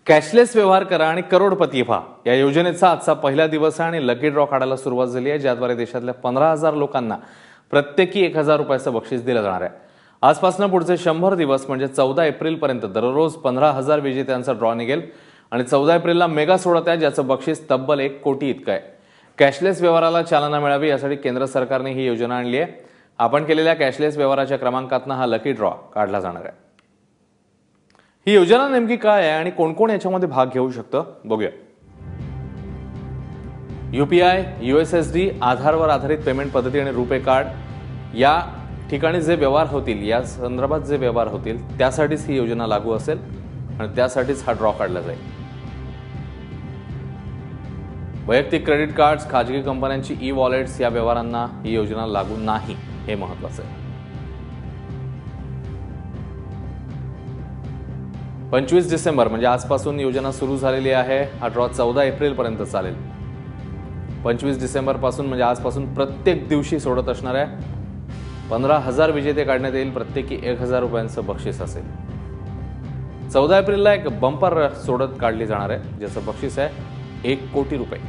Cashless व्यवहार करा आणि करोडपती व्हा या योजनेचा आजचा पहिला दिवस आहे आणि लकी ड्रॉ काढायला सुरुवात झाली आहे, ज्याद्वारे देशातल्या 15,000 लोकांना प्रत्येकी 1,000 रुपयाचं बक्षीस दिलं जाणार आहे. आजपासून पुढचे 100 दिवस म्हणजे 14 एप्रिलपर्यंत दररोज 15,000 विजेत्यांचा ड्रॉ निघेल आणि 14 एप्रिलला मेगा सोडत आहे, ज्याचं बक्षीस तब्बल 1 कोटी इतकं आहे. कॅशलेस व्यवहाराला चालना मिळावी यासाठी केंद्र सरकारने ही योजना आणली आहे. आपण केलेल्या कॅशलेस व्यवहाराच्या क्रमांकातनं हा लकी ड्रॉ काढला जाणार आहे. ही योजना नेमकी काय आहे आणि कोण कोण याच्यामध्ये भाग घेऊ शकतं बघूया. यूपीआय, यूएसएसडी, आधारवर आधारित पेमेंट पद्धती आणि रुपे कार्ड या ठिकाणी जे व्यवहार होतील, या संदर्भात जे व्यवहार होतील त्यासाठीच ही योजना लागू असेल आणि त्यासाठीच हा ड्रॉ काढला जाईल. वैयक्तिक क्रेडिट कार्ड्स, खाजगी कंपन्यांची ई वॉलेट्स या व्यवहारांना ही योजना लागू नाही, हे महत्त्वाचं आहे. 25 डिसेंबर म्हणजे आजपासून योजना सुरू झालेली आहे. हा ड्रॉ 14 एप्रिलपर्यंत चालेल. 25 डिसेंबर पासून म्हणजे आजपासून प्रत्येक दिवशी सोडत असणार आहे. 15,000 विजेते काढण्यात येईल. प्रत्येकी 1,000 रुपयांचं बक्षीस असेल. 14 एप्रिलला एक बंपर सोडत काढली जाणार आहे, ज्याचं बक्षीस आहे 1 कोटी रुपये.